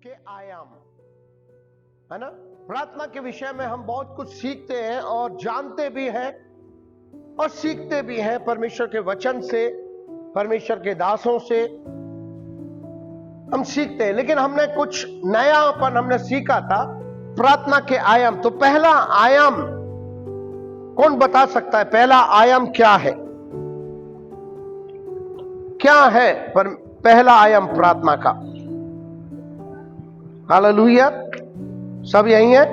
के आयाम, है ना। प्रार्थना के विषय में हम बहुत कुछ सीखते हैं और जानते भी हैं और सीखते भी हैं परमेश्वर के वचन से, परमेश्वर के दासों से हम सीखते हैं। लेकिन हमने कुछ नयापन हमने सीखा था प्रार्थना के आयाम। तो पहला आयाम कौन बता सकता है? पहला आयाम क्या है? क्या है पर पहला आयाम प्रार्थना का? हालेलुया। सब यही है?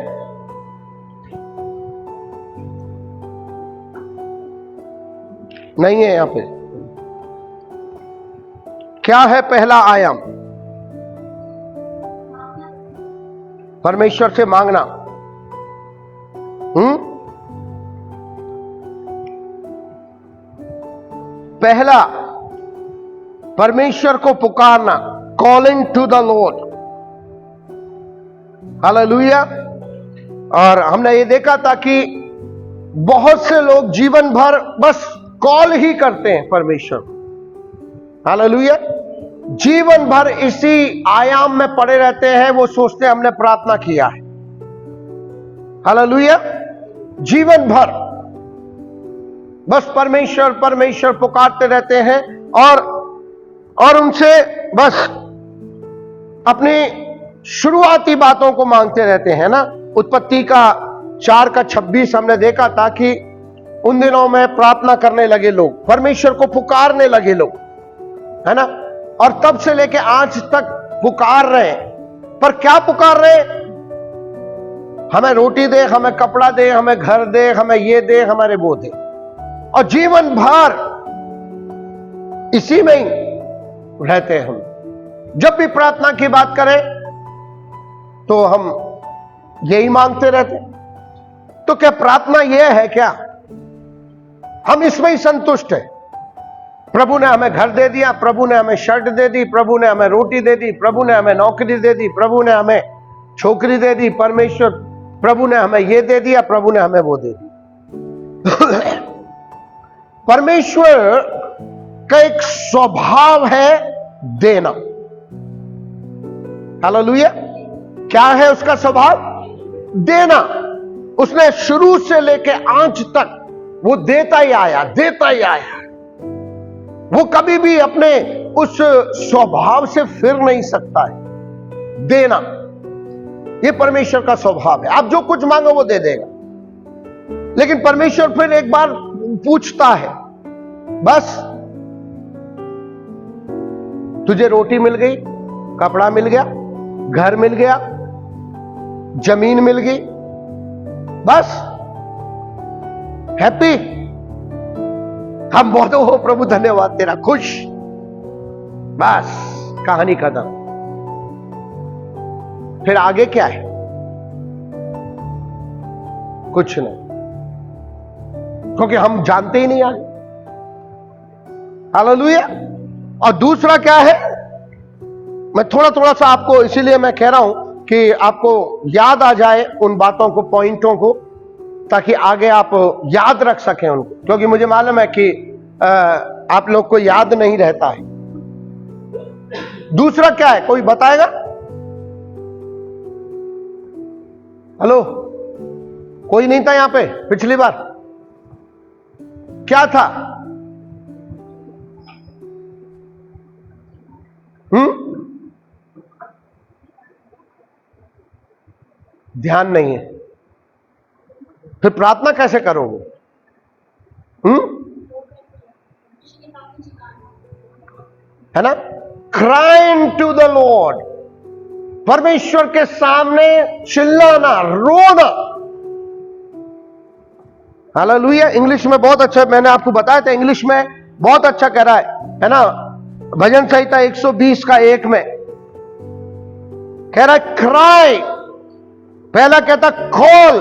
नहीं है यहां पे? क्या है पहला आयाम? परमेश्वर से मांगना। पहला परमेश्वर को पुकारना, calling to the Lord. Hallelujah. और हमने ये देखा था कि बहुत से लोग जीवन भर बस कॉल ही करते हैं परमेश्वर। हालेलुया। जीवन भर इसी आयाम में पड़े रहते हैं, वो सोचते हैं हमने प्रार्थना किया है। हालेलुया। जीवन भर बस परमेश्वर परमेश्वर पुकारते रहते हैं और उनसे बस अपनी शुरुआती बातों को मांगते रहते हैं ना। उत्पत्ति का 4:26 हमने देखा था कि उन दिनों में प्रार्थना करने लगे लोग, परमेश्वर को पुकारने लगे लोग, है ना। और तब से लेके आज तक पुकार रहे हैं। पर क्या पुकार रहे हैं? हमें रोटी दे, हमें कपड़ा दे, हमें घर दे, हमें ये दे, हमारे वो दे। और जीवन भर इसी में ही रहते हैं हम। जब भी प्रार्थना की बात करें तो हम यही मांगते रहते हैं। तो क्या प्रार्थना यह है क्या? हम इसमें ही संतुष्ट हैं। प्रभु ने हमें घर दे दिया, प्रभु ने हमें शर्ट दे दी, प्रभु ने हमें रोटी दे दी, प्रभु ने हमें नौकरी दे दी, प्रभु ने हमें छोकरी दे दी, परमेश्वर प्रभु ने हमें ये दे दिया, प्रभु ने हमें वो दे दी। परमेश्वर का एक स्वभाव है देना। हालेलुया। क्या है उसका स्वभाव? देना। उसने शुरू से लेके आज तक वो देता ही आया, देता ही आया। वो कभी भी अपने उस स्वभाव से फिर नहीं सकता है। देना ये परमेश्वर का स्वभाव है। आप जो कुछ मांगो वो दे देगा। लेकिन परमेश्वर फिर एक बार पूछता है, बस तुझे रोटी मिल गई, कपड़ा मिल गया, घर मिल गया, जमीन मिल गई, बस हैप्पी? हम बोलते हो प्रभु धन्यवाद तेरा, खुश, बस कहानी खत्म। फिर आगे क्या है? कुछ नहीं, क्योंकि हम जानते ही नहीं आगे। हालेलुया। और दूसरा क्या है? मैं थोड़ा सा आपको इसीलिए मैं कह रहा हूं कि आपको याद आ जाए उन बातों को, पॉइंटों को, ताकि आगे आप याद रख सकें उनको। क्योंकि मुझे मालूम है कि आप लोग को याद नहीं रहता है। दूसरा क्या है? कोई बताएगा? हेलो, कोई नहीं था यहां पे पिछली बार? क्या था? ध्यान नहीं है। फिर प्रार्थना कैसे करोगे? है ना? क्राइंग टू द लॉर्ड, परमेश्वर के सामने चिल्लाना, रोना। हालेलुया। इंग्लिश में बहुत अच्छा, मैंने आपको बताया था, इंग्लिश में बहुत अच्छा कह रहा है ना। भजन संहिता 120 का 1 में कह रहा है क्राई। पहला कहता कॉल,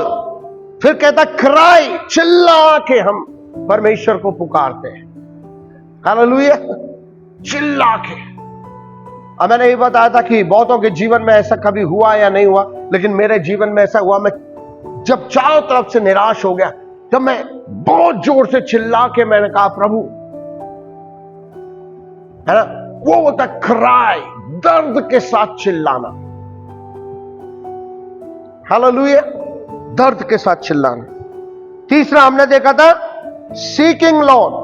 फिर कहता क्राई, चिल्ला के हम परमेश्वर को पुकारते हैं। हालेलुया। चिल्ला के। अब मैंने ये बताया था कि बहुतों के जीवन में ऐसा कभी हुआ या नहीं हुआ, लेकिन मेरे जीवन में ऐसा हुआ। मैं जब चारों तरफ से निराश हो गया, जब मैं बहुत जोर से चिल्ला के मैंने कहा प्रभु, है ना, वो होता क्राई, दर्द के साथ चिल्लाना। हालेलुया, दर्द के साथ चिल्लाना। तीसरा हमने देखा था सीकिंग लॉर्ड,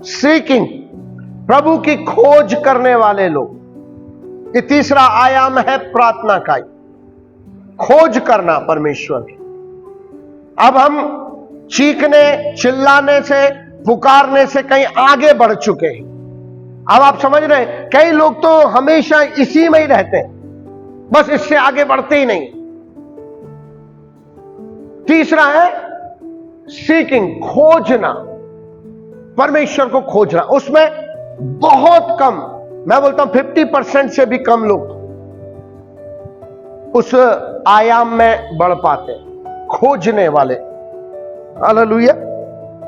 सीकिंग, प्रभु की खोज करने वाले लोग। ये तीसरा आयाम है प्रार्थना का, खोज करना परमेश्वर की। अब हम चीखने चिल्लाने से पुकारने से कहीं आगे बढ़ चुके हैं। अब आप समझ रहे हैं, कई लोग तो हमेशा इसी में ही रहते हैं, बस इससे आगे बढ़ते ही नहीं। तीसरा है सीकिंग, खोजना, परमेश्वर को खोजना। उसमें बहुत कम, मैं बोलता हूं 50% से भी कम लोग उस आयाम में बढ़ पाते, खोजने वाले। हालेलुया।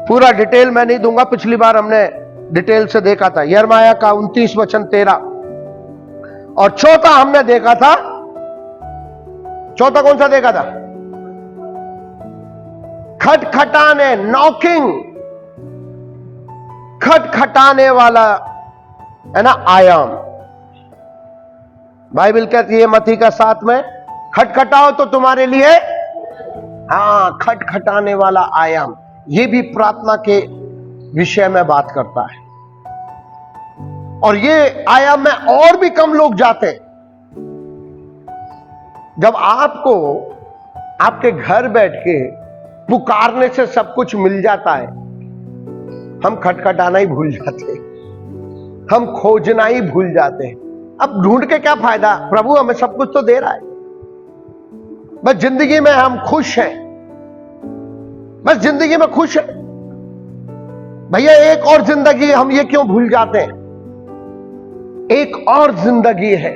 पूरा डिटेल मैं नहीं दूंगा, पिछली बार हमने डिटेल से देखा था यिर्मयाह का 29 वचन 13। और चौथा हमने देखा था, चौथा कौन सा देखा था? खटखटाने, नॉकिंग, खटखटाने वाला है ना आयाम। बाइबल कहती है मत्ती का 7 में, खटखटाओ तो तुम्हारे लिए, हां, खटखटाने वाला आयाम। यह भी प्रार्थना के विषय में बात करता है। और ये आयाम में और भी कम लोग जाते हैं। जब आपको आपके घर बैठ के पुकारने से सब कुछ मिल जाता है, हम खटखटाना ही भूल जाते हैं, हम खोजना ही भूल जाते हैं। अब ढूंढ के क्या फायदा? प्रभु हमें सब कुछ तो दे रहा है, बस जिंदगी में हम खुश हैं, बस जिंदगी में खुश हैं। भैया एक और जिंदगी, हम ये क्यों भूल जाते हैं? एक और जिंदगी है,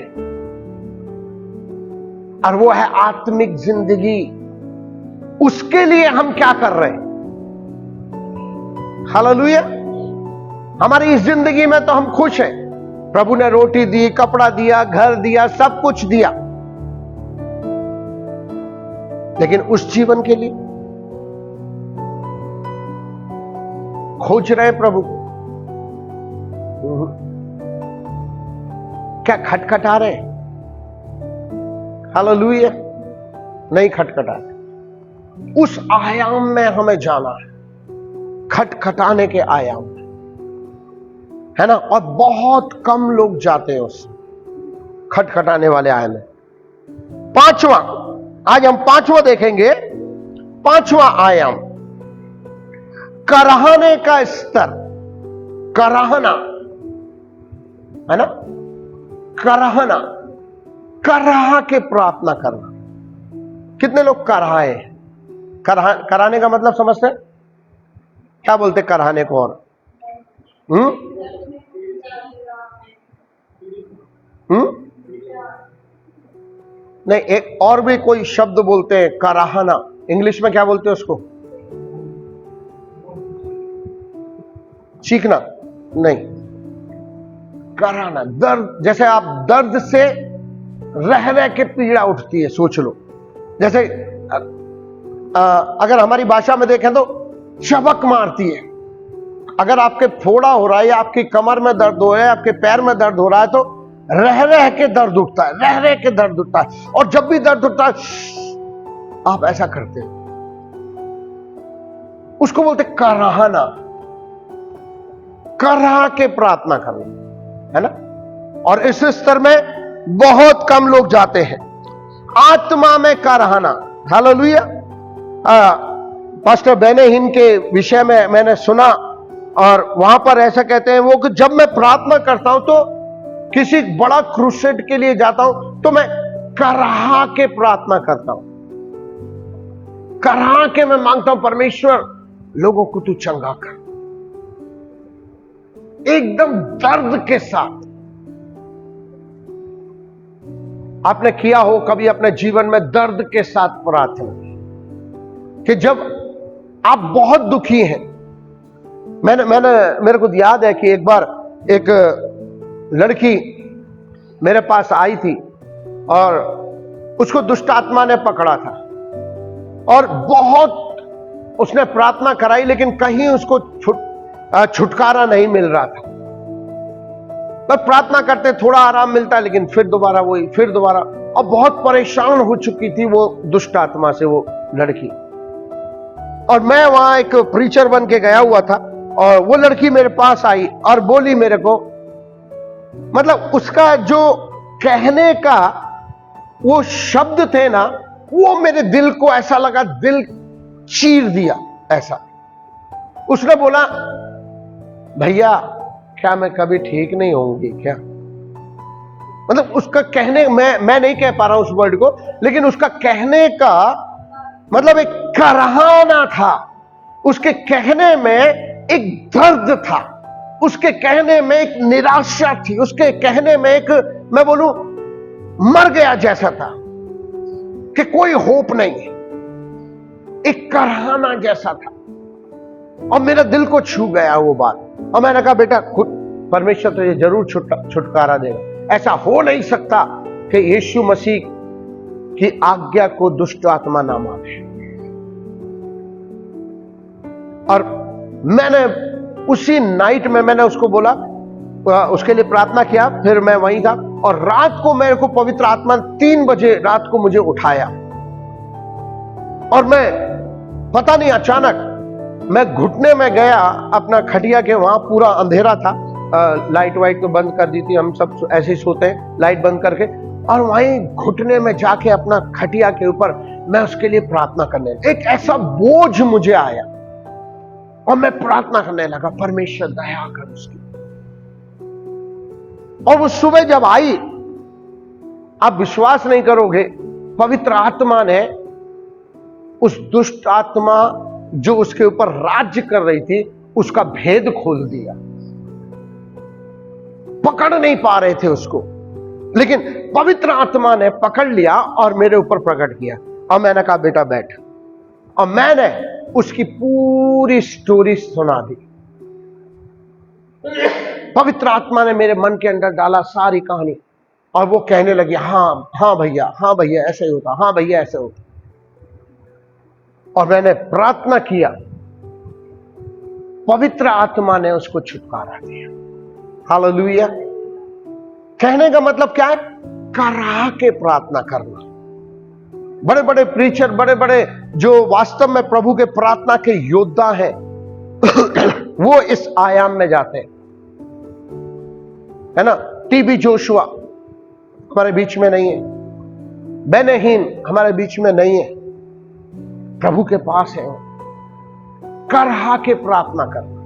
और वो है आत्मिक जिंदगी। उसके लिए हम क्या कर रहे हैं? हालेलुया। हमारी इस जिंदगी में तो हम खुश हैं, प्रभु ने रोटी दी, कपड़ा दिया, घर दिया, सब कुछ दिया, लेकिन उस जीवन के लिए खोज रहे प्रभु को? क्या खटखटा रहे? हालेलुया, नहीं खटखटा रहे। उस आयाम में हमें जाना है, खटखटाने के आयाम में, है ना। और बहुत कम लोग जाते हैं उस खटखटाने वाले आयाम में। पांचवा, आज हम पांचवा देखेंगे। पांचवा आयाम, कराहने का स्तर, कराहना, है ना, कराहना, कराह के प्रार्थना करना। कितने लोग कराहे? कराने का मतलब समझते हैं? क्या बोलते कराहने को? और नहीं, एक और भी कोई शब्द बोलते हैं, कराहना। इंग्लिश में क्या बोलते हैं उसको? चीखना नहीं, कराहना। दर्द, जैसे आप दर्द से रह रह के पीड़ा उठती है, सोच लो। जैसे अगर हमारी भाषा में देखें तो चबक मारती है। अगर आपके फोड़ा हो रहा है, या आपकी कमर में दर्द हो रहा है, आपके पैर में दर्द हो रहा है, तो रह रह के दर्द उठता है, रह रह के दर्द उठता है। और जब भी दर्द उठता है आप ऐसा करते हो, उसको बोलते कराहना, कराह के प्रार्थना करना, है ना। और इस स्तर में बहुत कम लोग जाते हैं। आत्मा में कराहना, हालेलुया। पास्टर बेनेहिन के विषय में मैंने सुना, और वहां पर ऐसा कहते हैं वो कि जब मैं प्रार्थना करता हूं तो किसी बड़ा क्रूसेड के लिए जाता हूं तो मैं कराह के प्रार्थना करता हूं, कराह के मैं मांगता हूं, परमेश्वर लोगों को तू चंगा कर, एकदम दर्द के साथ। आपने किया हो कभी अपने जीवन में दर्द के साथ प्रार्थना, कि जब आप बहुत दुखी हैं। मेरे को याद है कि एक बार एक लड़की मेरे पास आई थी, और उसको दुष्ट आत्मा ने पकड़ा था, और बहुत उसने प्रार्थना कराई, लेकिन कहीं उसको छुटकारा नहीं मिल रहा था। बस प्रार्थना करते, थोड़ा आराम मिलता, लेकिन फिर दोबारा वही, फिर दोबारा। और बहुत परेशान हो चुकी थी वो दुष्ट आत्मा से, वो लड़की। और मैं वहां एक प्रीचर बन के गया हुआ था, और वो लड़की मेरे पास आई और बोली मेरे को, मतलब उसका जो कहने का वो शब्द थे ना, वो मेरे दिल को ऐसा लगा, दिल चीर दिया ऐसा। उसने बोला, भैया क्या मैं कभी ठीक नहीं होंगी क्या? मतलब उसका कहने, मैं नहीं कह पा रहा हूं उस वर्ड को, लेकिन उसका कहने का मतलब एक कराहना था, उसके कहने में एक दर्द था, उसके कहने में एक निराशा थी, उसके कहने में एक, मैं बोलूं, मर गया जैसा था कि कोई होप नहीं है, एक कराहना जैसा था। और मेरा दिल को छू गया वो बात, और मैंने कहा बेटा खुद परमेश्वर तुझे जरूर छुटकारा देगा। ऐसा हो नहीं सकता कि यीशु मसीह की आज्ञा को दुष्ट आत्मा ना माने। और मैंने उसी नाइट में मैंने उसको बोला, उसके लिए प्रार्थना किया, फिर मैं वहीं था। और रात को मेरे को पवित्र आत्मा 3 बजे रात को मुझे उठाया, और मैं पता नहीं अचानक मैं घुटने में गया अपना खटिया के, वहां पूरा अंधेरा था, लाइट वाइट तो बंद कर दी थी, हम सब ऐसे ही सोते हैं लाइट बंद करके। और वहीं घुटने में जाके अपना खटिया के ऊपर मैं उसके लिए प्रार्थना करने, एक ऐसा बोझ मुझे आया और मैं प्रार्थना करने लगा, परमेश्वर दया कर उसकी। और वो सुबह जब आई, आप विश्वास नहीं करोगे, पवित्र आत्मा ने उस दुष्ट आत्मा जो उसके ऊपर राज्य कर रही थी उसका भेद खोल दिया। पकड़ नहीं पा रहे थे उसको, लेकिन पवित्र आत्मा ने पकड़ लिया और मेरे ऊपर प्रकट किया। और मैंने कहा बेटा बैठ, और मैंने उसकी पूरी स्टोरी सुना दी। पवित्र आत्मा ने मेरे मन के अंदर डाला सारी कहानी, और वो कहने लगी, हाँ भैया, हाँ भैया ऐसे ही होता, हाँ भैया ऐसे होता। और मैंने प्रार्थना किया, पवित्र आत्मा ने उसको छुटकारा दिया। हालेलुया। कहने का मतलब क्या है? करा के प्रार्थना करना। बड़े बड़े प्रीचर, बड़े बड़े जो वास्तव में प्रभु के प्रार्थना के योद्धा हैं वो इस आयाम में जाते हैं, है ना। टीबी जोशुआ हमारे बीच में नहीं है, बेनेहीन हमारे बीच में नहीं है, प्रभु के पास है। करहा के प्रार्थना करना,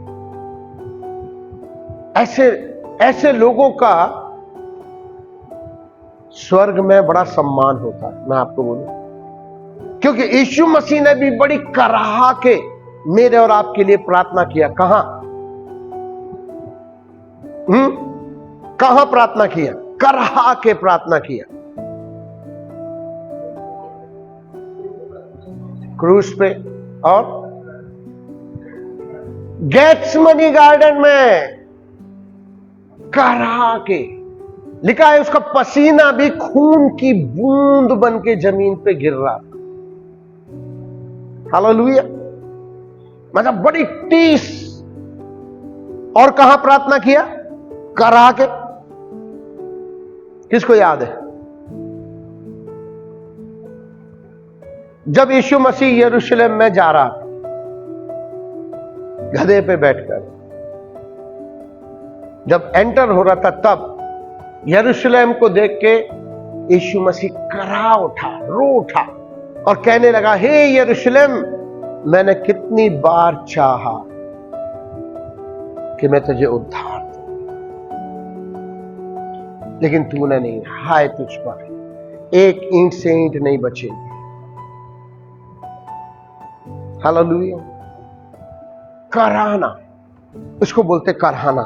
ऐसे लोगों का स्वर्ग में बड़ा सम्मान होता है, मैं आपको बोलूं। क्योंकि यीशु मसीह ने भी बड़ी कराह के मेरे और आपके लिए प्रार्थना किया। कहां प्रार्थना किया? कराह के प्रार्थना किया, क्रूस पे और गेत्समनी गार्डन में। कराह के लिखा है, उसका पसीना भी खून की बूंद बन के जमीन पे गिर रहा था। हालेलुया। मतलब बड़ी टीस। और कहां प्रार्थना किया? कराह के। किसको याद है? जब यीशु मसीह यरूशलेम में जा रहा था गधे पे बैठकर, जब एंटर हो रहा था, तब यरूशलेम को देख के यीशु मसीह करा उठा, रो उठा और कहने लगा, हे यरूशलेम, मैंने कितनी बार चाहा कि मैं तुझे उद्धार दूं, लेकिन तूने नहीं। हाय तुझ पर एक ईंट से ईंट नहीं बचेगी। हालेलुया। कराहना, उसको बोलते कराहना,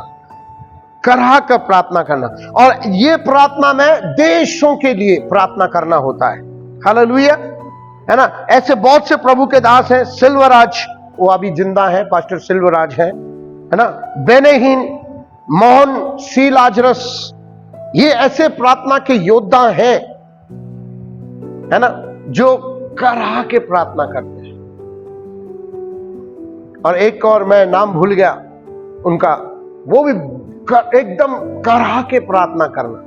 करहा कर प्रार्थना करना। और ये प्रार्थना में देशों के लिए प्रार्थना करना होता है। हालेलुया, है ना। ऐसे बहुत से प्रभु के दास हैं। सिल्वराज, वो अभी जिंदा है, पास्टर सिल्वराज है ना। बेनेहीन, मोहन सी लाजरस, ये ऐसे प्रार्थना के योद्धा हैं, है ना, जो करहा के प्रार्थना करते हैं। और एक और मैं नाम भूल गया उनका, वो भी एकदम करहा के प्रार्थना करना।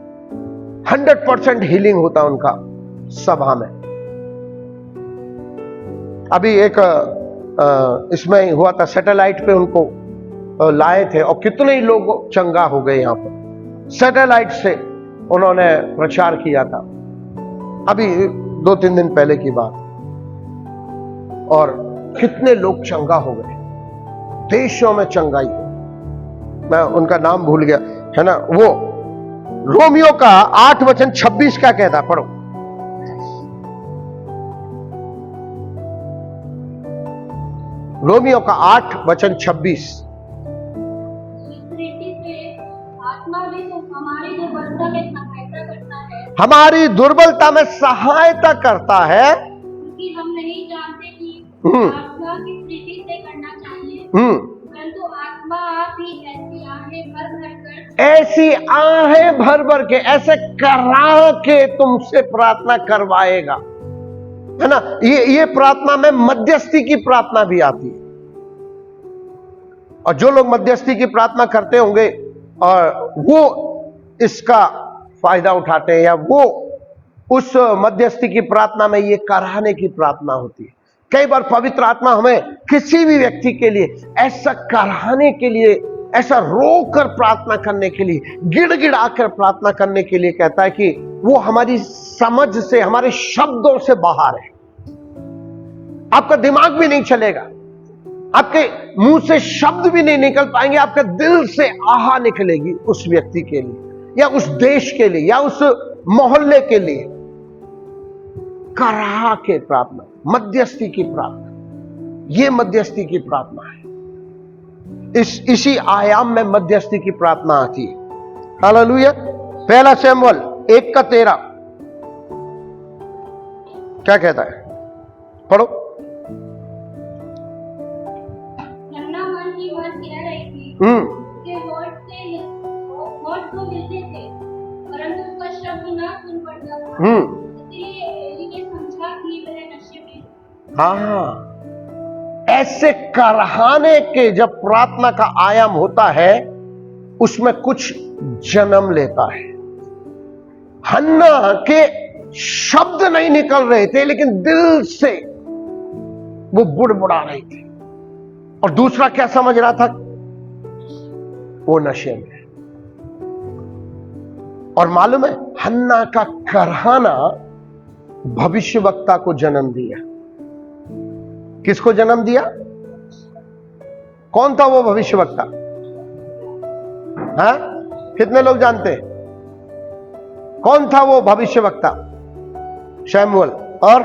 100% हीलिंग होता उनका सभा में। अभी एक इसमें हुआ था, सैटेलाइट पे उनको लाए थे और कितने ही लोग चंगा हो गए यहां पर, सैटेलाइट से उन्होंने प्रचार किया था, अभी 2-3 दिन पहले की बात। और कितने लोग चंगा हो गए, देशों में चंगाई हो। मैं उनका नाम भूल गया है ना, वो रोमियो का 8:26 क्या कहता, पढ़ो। रोमियो का 8:26। हमारी दुर्बलता में सहायता करता है, क्योंकि हम नहीं जानते कि आत्मा किस रीति से करना चाहिए, परंतु आत्मा आप ही ऐसी आहें भर भर के, ऐसे करा के तुमसे प्रार्थना करवाएगा, है ना। ये प्रार्थना में मध्यस्थी की प्रार्थना भी आती है। और जो लोग मध्यस्थी की प्रार्थना करते होंगे और वो इसका फायदा उठाते हैं, या वो उस मध्यस्थी की प्रार्थना में ये कराने की प्रार्थना होती है। कई बार पवित्र आत्मा हमें किसी भी व्यक्ति के लिए ऐसा कराने के लिए, ऐसा रोकर प्रार्थना करने के लिए, गिड़गिड़ा कर प्रार्थना करने के लिए कहता है कि वो हमारी समझ से, हमारे शब्दों से बाहर है। आपका दिमाग भी नहीं चलेगा, आपके मुंह से शब्द भी नहीं निकल पाएंगे, आपके दिल से आहा निकलेगी उस व्यक्ति के लिए, या उस देश के लिए, या उस मोहल्ले के लिए। करा के प्रार्थना, मध्यस्थी की प्रार्थना, ये मध्यस्थी की प्रार्थना है। इसी आयाम में मध्यस्थी की प्रार्थना आती है। हालेलुया। 1 शमूएल 1:13 क्या कहता है, पढ़ो। मन की बात कह रही थी कि होठ तो मिलते थे, परंतु उसका शब्द ना सुन पड़ता था, इसलिए एली ने समझा कि वह नशे में। हाँ, ऐसे कराने के जब प्रार्थना का आयाम होता है, उसमें कुछ जन्म लेता है। हन्ना के शब्द नहीं निकल रहे थे, लेकिन दिल से वो बुड़बुड़ा रही थी। और दूसरा क्या समझ रहा था, वो नशे में। और मालूम है, हन्ना का कराना भविष्यवक्ता को जन्म दिया। किसको जन्म दिया? कौन था वो भविष्यवक्ता? हाँ, कितने लोग जानते हैं कौन था वो भविष्यवक्ता? शमूएल। और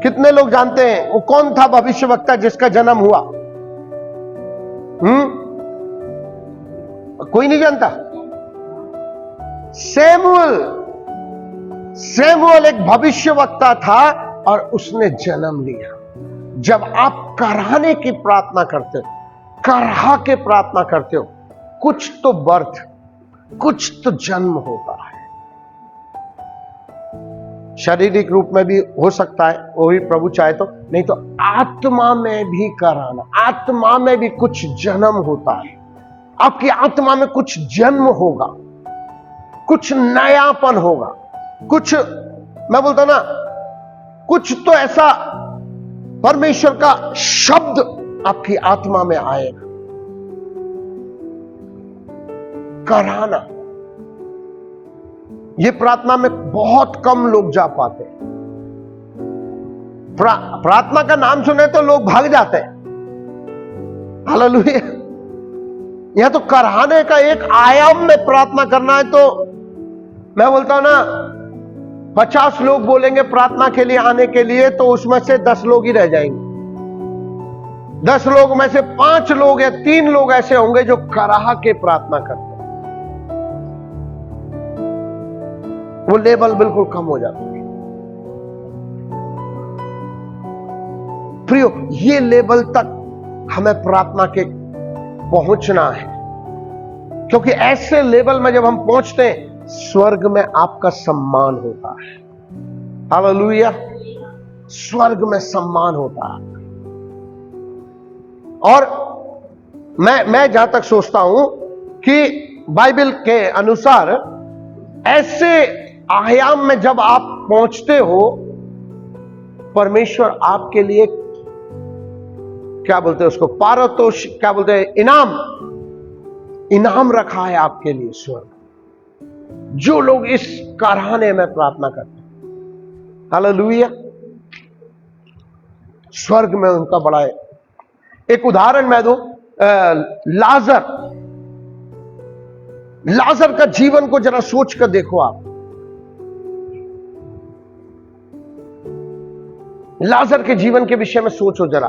कितने लोग जानते हैं वो कौन था भविष्यवक्ता जिसका जन्म हुआ? कोई नहीं जानता। शमूएल एक भविष्यवक्ता था और उसने जन्म लिया। जब आप कराने की प्रार्थना करते हो, करा के प्रार्थना करते हो, कुछ तो बर्थ, कुछ तो जन्म होता है। शारीरिक रूप में भी हो सकता है, वो भी प्रभु चाहे तो, नहीं तो आत्मा में भी कराना, आत्मा में भी कुछ जन्म होता है। आपकी आत्मा में कुछ जन्म होगा, कुछ नयापन होगा, कुछ, मैं बोलता ना, कुछ तो ऐसा परमेश्वर का शब्द आपकी आत्मा में आएगा। कराना, ये प्रार्थना में बहुत कम लोग जा पाते हैं। प्रार्थना का नाम सुने तो लोग भाग जाते हैं। हालेलुया। यह तो कराने का एक आयाम में प्रार्थना करना है, तो मैं बोलता हूं ना, 50 लोग बोलेंगे प्रार्थना के लिए आने के लिए, तो उसमें से 10 लोग ही रह जाएंगे। 10 लोग में से 5 लोग या 3 लोग ऐसे होंगे जो करा के प्रार्थना करते हैं। वो लेवल बिल्कुल कम हो जाता है। प्रियो, ये लेवल तक हमें प्रार्थना के पहुंचना है, क्योंकि ऐसे लेवल में जब हम पहुंचते हैं, स्वर्ग में आपका सम्मान होता है। हालेलुया। स्वर्ग में सम्मान होता है। और मैं जहां तक सोचता हूं कि बाइबल के अनुसार ऐसे आयाम में जब आप पहुंचते हो, परमेश्वर आपके लिए क्या बोलते हैं उसको, पारितोष क्या बोलते हैं, इनाम रखा है आपके लिए स्वर्ग, जो लोग इस कराहने में प्रार्थना करते हैं। हालेलुया। स्वर्ग में उनका बड़ा है। एक उदाहरण मैं दूं, लाजर का जीवन को जरा सोच कर देखो आप। लाजर के जीवन के विषय में सोचो जरा।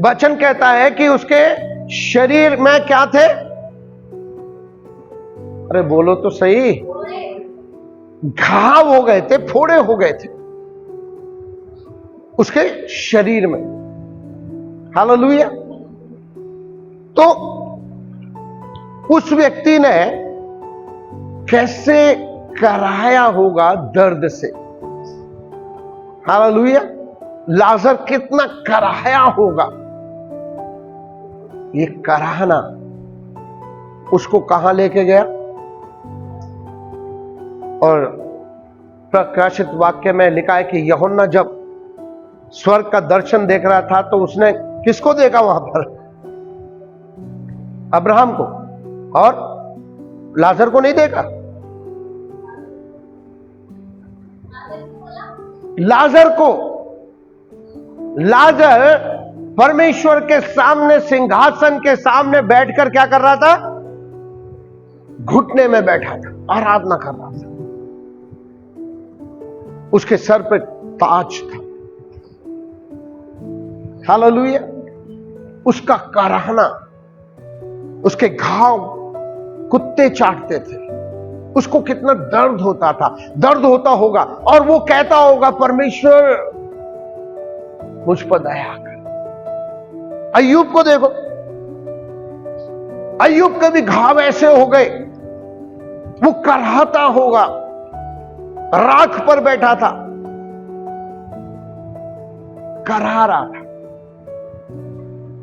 वचन कहता है कि उसके शरीर में क्या थे? अरे बोलो तो सही, घाव हो गए थे, फोड़े हो गए थे उसके शरीर में। हालेलुया। तो उस व्यक्ति ने कैसे कराया होगा दर्द से। हालेलुया। लाजर कितना कराया होगा। ये कराहना उसको कहां लेके गया? और प्रकाशित वाक्य में लिखा है कि यूहन्ना जब स्वर्ग का दर्शन देख रहा था तो उसने किसको देखा वहां पर? अब्राहम को, और लाजर को नहीं देखा। लाजर परमेश्वर के सामने, सिंहासन के सामने बैठकर क्या कर रहा था? घुटने में बैठा था, आराधना कर रहा था। उसके सर पे ताज था। हालेलुया। उसका कराहना, उसके घाव कुत्ते चाटते थे, उसको कितना दर्द होता था, दर्द होता होगा, और वो कहता होगा परमेश्वर मुझ पर दया कर। अय्यूब को देखो, अय्यूब के भी घाव ऐसे हो गए, वो कराहता होगा, राख पर बैठा था, करा रहा था।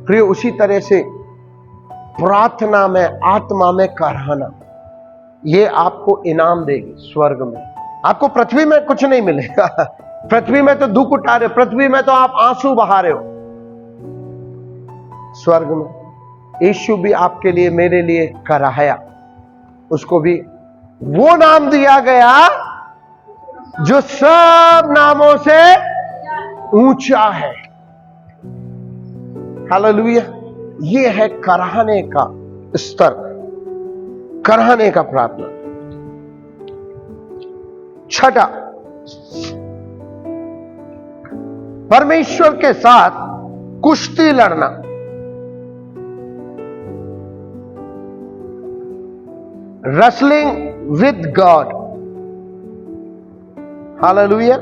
प्रिय, उसी तरह से प्रार्थना में, आत्मा में कराहना, ये आपको इनाम देगी स्वर्ग में। आपको पृथ्वी में कुछ नहीं मिलेगा। पृथ्वी में तो दुख उठा रहे हो, पृथ्वी में तो आप आंसू बहा रहे हो। स्वर्ग में यीशु भी आपके लिए, मेरे लिए कराया। उसको भी वो नाम दिया गया जो सब नामों से ऊंचा है। हालेलुया। ये है कराहने का स्तर, कराहने का प्रार्थना। छठा, परमेश्वर के साथ कुश्ती लड़ना। Wrestling with God. हालेलुया।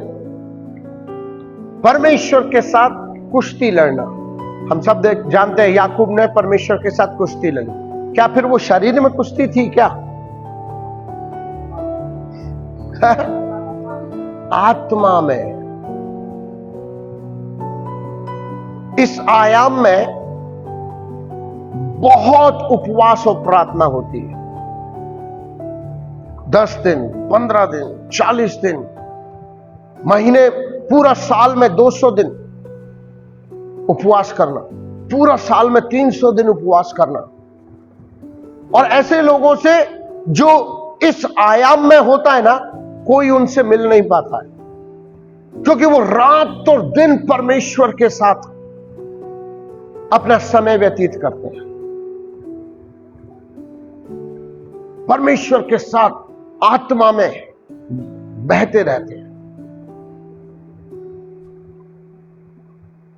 परमेश्वर के साथ कुश्ती लड़ना। हम सब जानते हैं याकूब ने परमेश्वर के साथ कुश्ती लड़ी। क्या फिर वो शरीर में कुश्ती थी क्या? आत्मा में। इस आयाम में बहुत उपवास और प्रार्थना होती है। 10 दिन, 15 दिन, 40 दिन, महीने, पूरा साल में 200 दिन उपवास करना, पूरा साल में 300 दिन उपवास करना। और ऐसे लोगों से जो इस आयाम में होता है ना, कोई उनसे मिल नहीं पाता है, क्योंकि वो रात और दिन परमेश्वर के साथ अपना समय व्यतीत करते हैं, परमेश्वर के साथ आत्मा में बहते रहते हैं।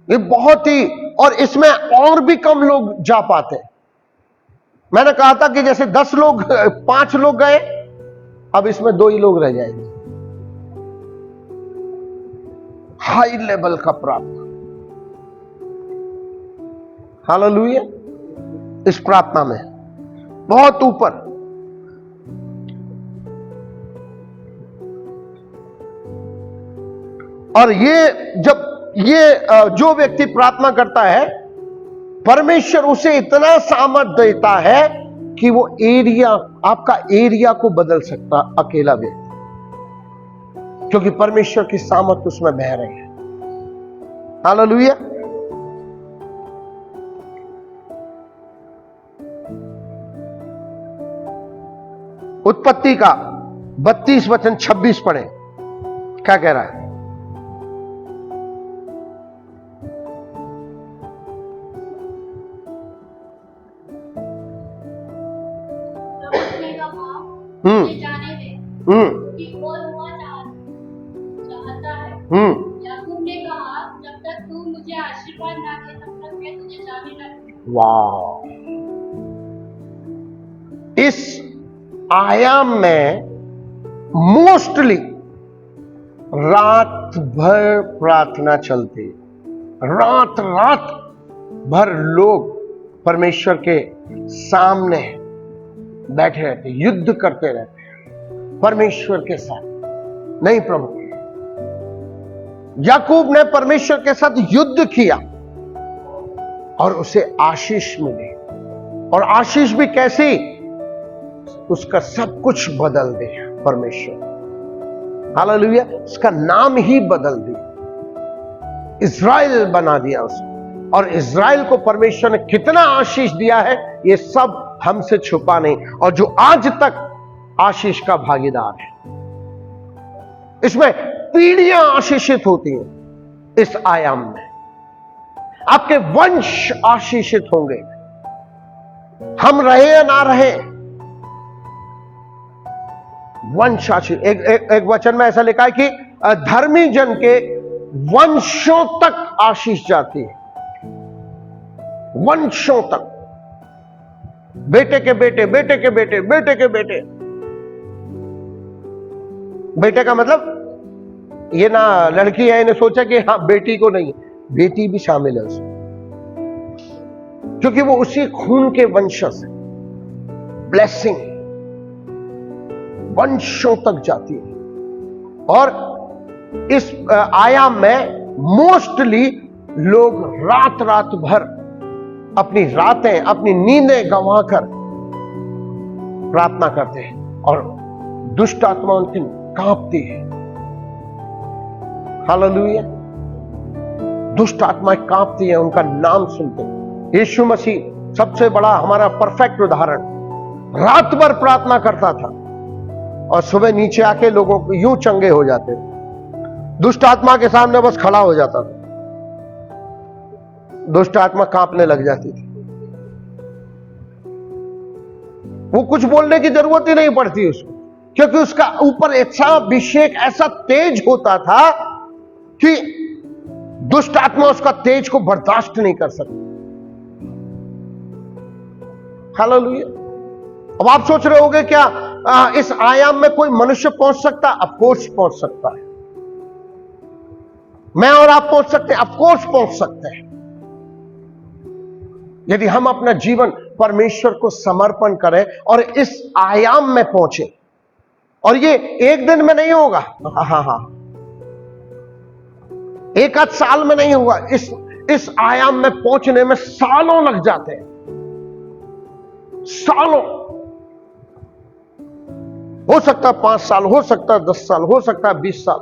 ये बहुत ही, और इसमें और भी कम लोग जा पाते हैं। मैंने कहा था कि जैसे 10 लोग, 5 लोग गए, अब इसमें 2 ही लोग रह जाएंगे। हाई लेवल का प्रार्थना। हालेलुया। इस प्रार्थना में बहुत ऊपर। और ये जब जो व्यक्ति प्रार्थना करता है, परमेश्वर उसे इतना सामर्थ देता है कि वो एरिया, आपका एरिया को बदल सकता अकेला व्यक्ति, क्योंकि परमेश्वर की सामर्थ उसमें बह रही है। हालेलुया। उत्पत्ति का 32:26 पढ़े, क्या कह रहा है? जाने दे कि और हुआ चाहता है। याकूब ने कहा, जब तक तू मुझे आशीर्वाद ना दे तब तक मैं तुझे जाने न दूंगा। वाह! इस आयाम में मोस्टली रात भर प्रार्थना चलती, रात भर लोग परमेश्वर के सामने बैठे रहते, युद्ध करते रहते हैं परमेश्वर के साथ। नहीं प्रभु, याकूब ने परमेश्वर के साथ युद्ध किया और उसे आशीष मिली, और आशीष भी कैसी? उसका सब कुछ बदल दिया परमेश्वर। हालेलुया। उसका नाम ही बदल दिया, इज़राइल बना दिया उसको। और इज़राइल को परमेश्वर ने कितना आशीष दिया है ये सब हमसे छुपा नहीं, और जो आज तक आशीष का भागीदार है। इसमें पीढ़ियां आशीषित होती हैं इस आयाम में, आपके वंश आशीषित होंगे, हम रहे या ना रहे, वंश आशीष। एक वचन में ऐसा लिखा है कि धर्मी जन के वंशों तक आशीष जाती है, वंशों तक, बेटे के बेटे, बेटे के बेटे, बेटे के बेटे। बेटे का मतलब ये ना लड़की है, इन्हें सोचा कि हाँ बेटी को नहीं, बेटी भी शामिल है उसमें, क्योंकि वो उसी खून के वंशज है। ब्लेसिंग वंशों तक जाती है। और इस आयाम में मोस्टली लोग रात भर अपनी रातें, अपनी नींदें गंवाकर प्रार्थना करते हैं, और दुष्ट आत्मा उनकी कांपती है। हालेलुया। दुष्ट आत्माएं कांपती है उनका नाम सुनते हैं। यीशु मसीह सबसे बड़ा हमारा परफेक्ट उदाहरण, रात भर प्रार्थना करता था और सुबह नीचे आके लोगों को यूं चंगे हो जाते थे। दुष्ट आत्मा के सामने बस खड़ा हो जाता था, दुष्ट आत्मा कांपने लग जाती थी। वो कुछ बोलने की जरूरत ही नहीं पड़ती उसको, क्योंकि उसका ऊपर ऐसा अभिषेक, ऐसा तेज होता था कि दुष्ट आत्मा उसका तेज को बर्दाश्त नहीं कर सकती। हालेलुया। अब आप सोच रहे होंगे क्या इस आयाम में कोई मनुष्य पहुंच सकता? ऑफ कोर्स पहुंच सकता है। मैं और आप पहुंच सकते हैं? ऑफ कोर्स पहुंच सकते हैं, यदि हम अपना जीवन परमेश्वर को समर्पण करें और इस आयाम में पहुंचे। और ये एक दिन में नहीं होगा, हाँ, एक आध साल में नहीं होगा। इस आयाम में पहुंचने में सालों लग जाते हैं, सालों। हो सकता है 5 साल, हो सकता है 10 साल, हो सकता है 20 साल।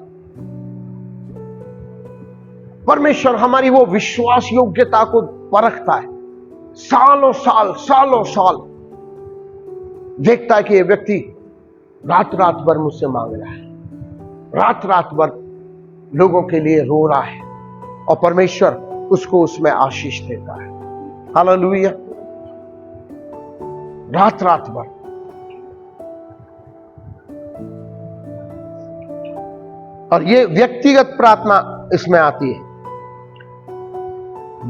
परमेश्वर हमारी वो विश्वास योग्यता को परखता है, सालों साल देखता है कि ये व्यक्ति रात भर मुझसे मांग रहा है, रात भर लोगों के लिए रो रहा है, और परमेश्वर उसको उसमें आशीष देता है। हालेलुया। रात भर। और ये व्यक्तिगत प्रार्थना इसमें आती है।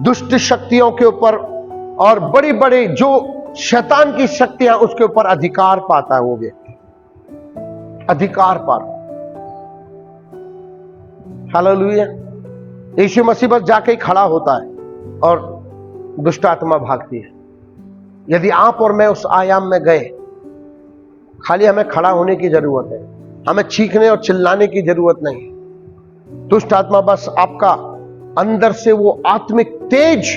दुष्ट शक्तियों के ऊपर और बड़ी बड़ी जो शैतान की शक्तियां, उसके ऊपर अधिकार पाता है वो व्यक्ति, अधिकार पाता। हालेलुया। यीशु मसीह बस जाके ही खड़ा होता है और दुष्ट आत्मा भागती है। यदि आप और मैं उस आयाम में गए, खाली हमें खड़ा होने की जरूरत है, हमें चीखने और चिल्लाने की जरूरत नहीं। दुष्ट आत्मा बस आपका अंदर से वो आत्मिक तेज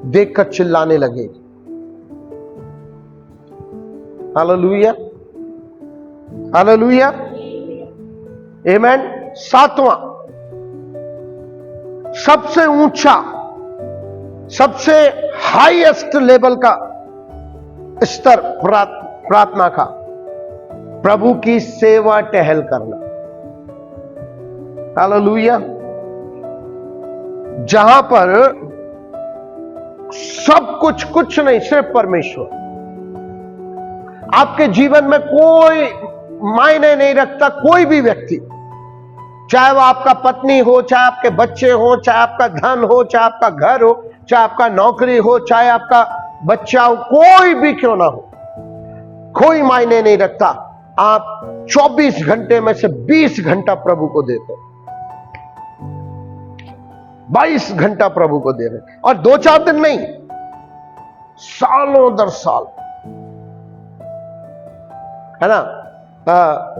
देखकर चिल्लाने लगेगी। हालेलुया, हालेलुया, आमेन। सातवां, सबसे ऊंचा, सबसे हाईएस्ट लेवल का स्तर प्रार्थना का, प्रभु की सेवा टहल करना। हालेलुया। जहां पर सब कुछ नहीं, सिर्फ परमेश्वर। आपके जीवन में कोई मायने नहीं रखता, कोई भी व्यक्ति, चाहे वो आपका पत्नी हो, चाहे आपके बच्चे हो, चाहे आपका धन हो, चाहे आपका घर हो, चाहे आपका नौकरी हो, चाहे आपका बच्चा हो, कोई भी क्यों ना हो, कोई मायने नहीं रखता। आप 24 घंटे में से 20 घंटा प्रभु को देते, 22 घंटा प्रभु को दे रहे, और 2-4 दिन नहीं, सालों दर साल, है ना।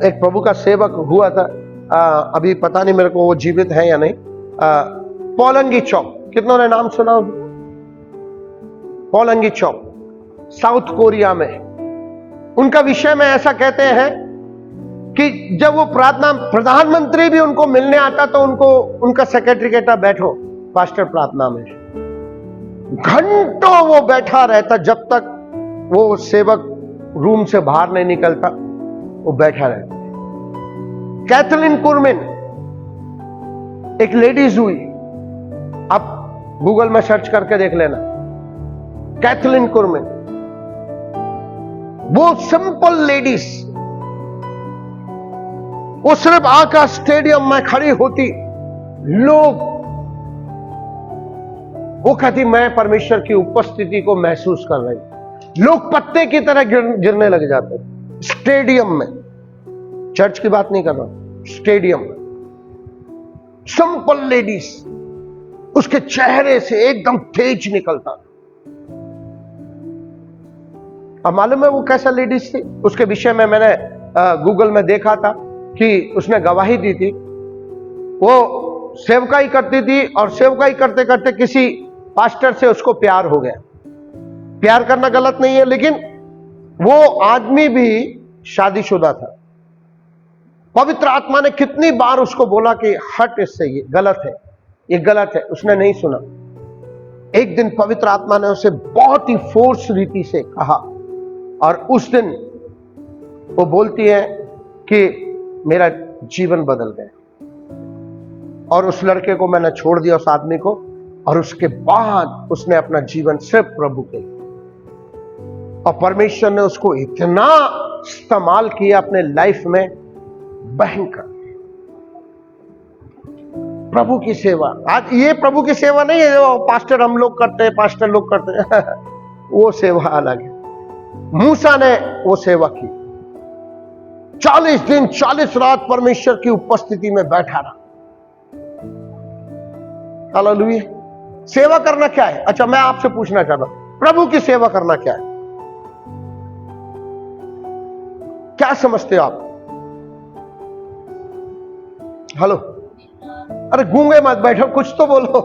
एक प्रभु का सेवक हुआ था, अभी पता नहीं मेरे को वो जीवित है या नहीं, पोलंगी चौक, कितनों ने नाम सुना? पोलंगी चौक, साउथ कोरिया में। उनका विषय में ऐसा कहते हैं कि जब वो प्रार्थना, प्रधानमंत्री भी उनको मिलने आता तो उनको, उनका सेक्रेटरी कहता बैठो पास्टर प्रार्थना में। घंटों वो बैठा रहता, जब तक वो सेवक रूम से बाहर नहीं निकलता, वो बैठा रहता। कैथलीन कुरमिन एक लेडीज हुई, आप गूगल में सर्च करके देख लेना, कैथलीन कुरमिन। वो सिंपल लेडीज, वो सिर्फ आकर स्टेडियम में खड़ी होती, लोग, वो कहती मैं परमेश्वर की उपस्थिति को महसूस कर रही। लोग पत्ते की तरह गिरने लग जाते स्टेडियम में, चर्च की बात नहीं कर रहा, स्टेडियम में। सिंपल लेडीज, उसके चेहरे से एकदम तेज निकलता। अब मालूम है वो कैसा लेडीज थी? उसके विषय में मैंने गूगल में देखा था कि उसने गवाही दी थी। वो सेवकाई करती थी, और सेवकाई करते करते किसी पास्टर से उसको प्यार हो गया। प्यार करना गलत नहीं है, लेकिन वो आदमी भी शादीशुदा था। पवित्र आत्मा ने कितनी बार उसको बोला कि हट इससे, ये गलत है, ये गलत है, उसने नहीं सुना। एक दिन पवित्र आत्मा ने उसे बहुत ही फोर्स रीति से कहा, और उस दिन वो बोलती है कि मेरा जीवन बदल गया, और उस लड़के को मैंने छोड़ दिया, उस आदमी को, और उसके बाद उसने अपना जीवन सिर्फ प्रभु के लिए, और परमेश्वर ने उसको इतना इस्तेमाल किया अपने लाइफ में, भयंकर। प्रभु की सेवा, आज ये प्रभु की सेवा नहीं है जो पास्टर हम लोग करते हैं, पास्टर लोग करते हैं वो सेवा अलग है। मूसा ने वो सेवा की, 40 दिन 40 रात परमेश्वर की उपस्थिति में बैठा रहा। हालेलुया। सेवा करना क्या है? अच्छा, मैं आपसे पूछना चाहता हूं, प्रभु की सेवा करना क्या है? क्या समझते हो आप? हेलो, अरे गूंगे मत बैठो, कुछ तो बोलो।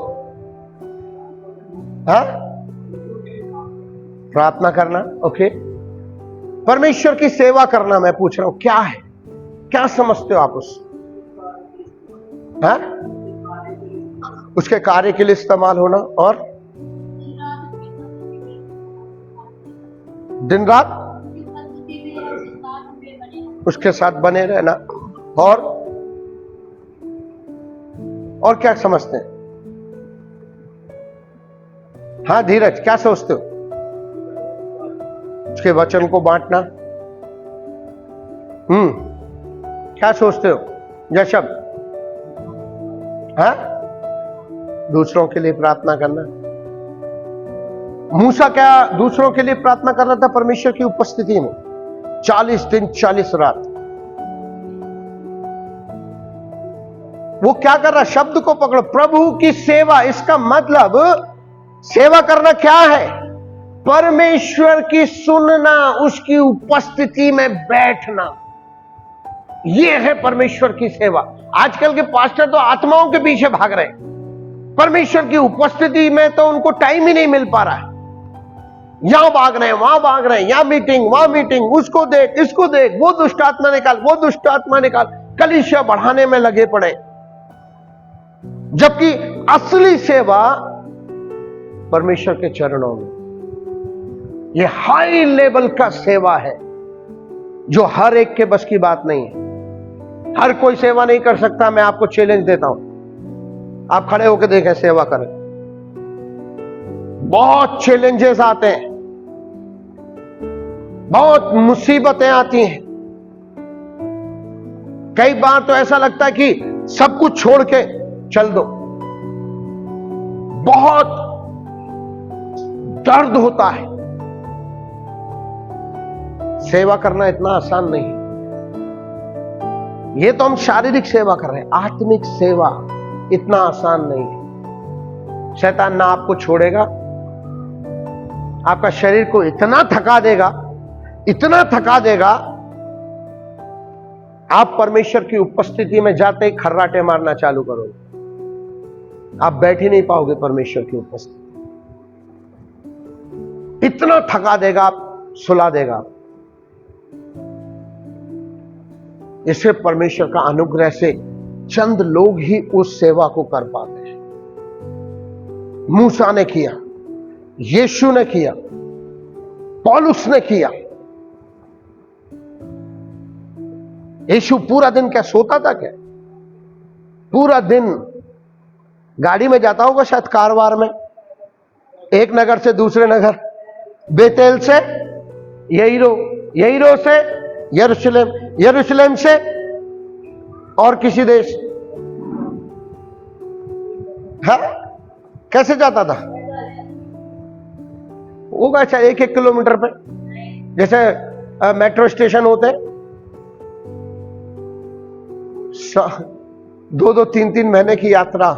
हाँ, प्रार्थना करना, ओके। परमेश्वर की सेवा करना, मैं पूछ रहा हूं क्या है, क्या समझते हो आप उस? हाँ, उसके कार्य के लिए इस्तेमाल होना, और दिन रात उसके साथ बने रहना, और क्या समझते हैं? हाँ धीरज, क्या सोचते हो? उसके वचन को बांटना। क्या सोचते हो जशब? हाँ, दूसरों के लिए प्रार्थना करना। मूसा क्या दूसरों के लिए प्रार्थना कर रहा था परमेश्वर की उपस्थिति में? 40 दिन 40 रात। वो क्या कर रहा? शब्द को पकड़ो, प्रभु की सेवा। इसका मतलब सेवा करना क्या है? परमेश्वर की सुनना, उसकी उपस्थिति में बैठना, यह है परमेश्वर की सेवा। आजकल के पास्टर तो आत्माओं के पीछे भाग रहे हैं, परमेश्वर की उपस्थिति में तो उनको टाइम ही नहीं मिल पा रहा है। यहां भाग रहे हैं, वहां भाग रहे हैं, यहां मीटिंग, वहां मीटिंग, उसको देख, इसको देख, वो दुष्ट आत्मा निकाल, वो दुष्ट आत्मा निकाल, कलीसिया बढ़ाने में लगे पड़े। जबकि असली सेवा परमेश्वर के चरणों में, यह हाई लेवल का सेवा है जो हर एक के बस की बात नहीं है। हर कोई सेवा नहीं कर सकता। मैं आपको चैलेंज देता हूं, आप खड़े होकर देखें, सेवा करें। बहुत चैलेंजेस आते हैं, बहुत मुसीबतें आती हैं। कई बार तो ऐसा लगता है कि सब कुछ छोड़ के चल दो। बहुत दर्द होता है। सेवा करना इतना आसान नहीं है। ये तो हम शारीरिक सेवा कर रहे हैं, आत्मिक सेवा इतना आसान नहीं है। शैतान ना आपको छोड़ेगा, आपका शरीर को इतना थका देगा, इतना थका देगा, आप परमेश्वर की उपस्थिति में जाते ही खर्राटे मारना चालू करोगे। आप बैठ ही नहीं पाओगे परमेश्वर की उपस्थिति। इतना थका देगा, आप सुला देगा। इसे परमेश्वर का अनुग्रह से चंद लोग ही उस सेवा को कर पाते हैं। मूसा ने किया, यीशु ने किया, पौलुस ने किया। यीशु पूरा दिन क्या सोता था क्या? पूरा दिन गाड़ी में जाता होगा शायद, कारवार में, एक नगर से दूसरे नगर, बेतेल से यहीरो से यरूशलेम, यरूशलेम से और किसी देश। है कैसे जाता था? होगा अच्छा 1-1 किलोमीटर पे, जैसे मेट्रो स्टेशन होते, 2-2, 3-3 महीने की यात्रा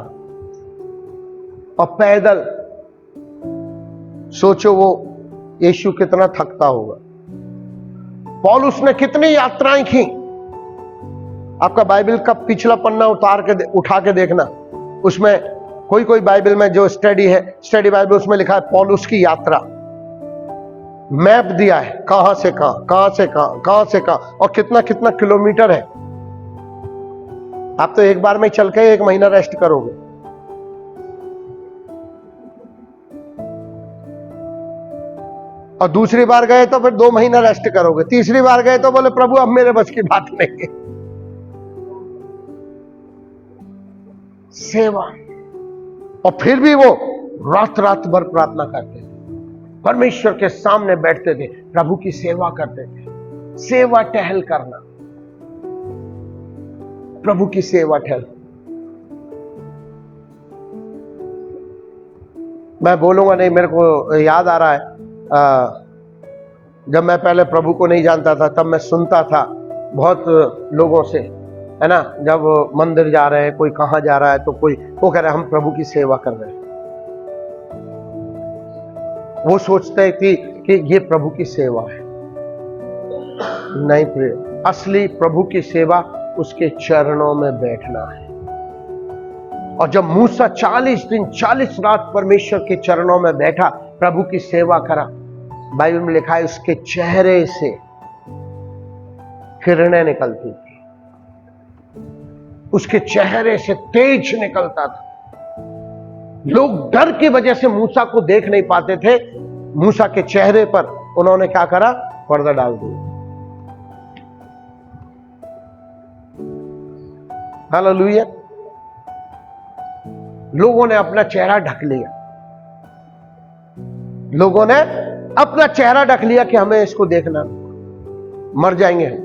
और पैदल। सोचो वो यीशु कितना थकता होगा। पौलुस ने कितनी यात्राएं की। आपका बाइबल का पिछला पन्ना उठा के देखना, उसमें कोई बाइबल में जो स्टडी है, स्टडी बाइबल, उसमें लिखा है पौलुस की यात्रा। मैप दिया है, कहां से कहां, कहां से कहां, कहां से कहां, और कितना कितना किलोमीटर है। आप तो एक बार में चल के 1 महीना रेस्ट करोगे। और दूसरी बार गए तो फिर 2 महीना रेस्ट करोगे। तीसरी बार गए तो बोले प्रभु अब मेरे बस की बात नहीं है। सेवा। और फिर भी वो रात रात भर प्रार्थना करते थे, परमेश्वर के सामने बैठते थे, प्रभु की सेवा करते थे। सेवा टहल करना, प्रभु की सेवा टहल। मैं बोलूंगा नहीं, मेरे को याद आ रहा है, जब मैं पहले प्रभु को नहीं जानता था, तब मैं सुनता था बहुत लोगों से, है ना, जब मंदिर जा रहे हैं, कोई कहां जा रहा है, तो कोई वो कह रहा है हम प्रभु की सेवा कर रहे हैं। वो सोचते हैं कि ये प्रभु की सेवा है। नहीं प्रिय, असली प्रभु की सेवा उसके चरणों में बैठना है। और जब मूसा 40 दिन 40 रात परमेश्वर के चरणों में बैठा, प्रभु की सेवा करा, बाइबल में लिखा है उसके चेहरे से किरणें निकलती थी, उसके चेहरे से तेज निकलता था। लोग डर की वजह से मूसा को देख नहीं पाते थे। मूसा के चेहरे पर उन्होंने क्या करा? पर्दा डाल दिया। हालेलुया। लोगों ने अपना चेहरा ढक लिया, लोगों ने अपना चेहरा ढक लिया कि हमें इसको देखना, मर जाएंगे हम।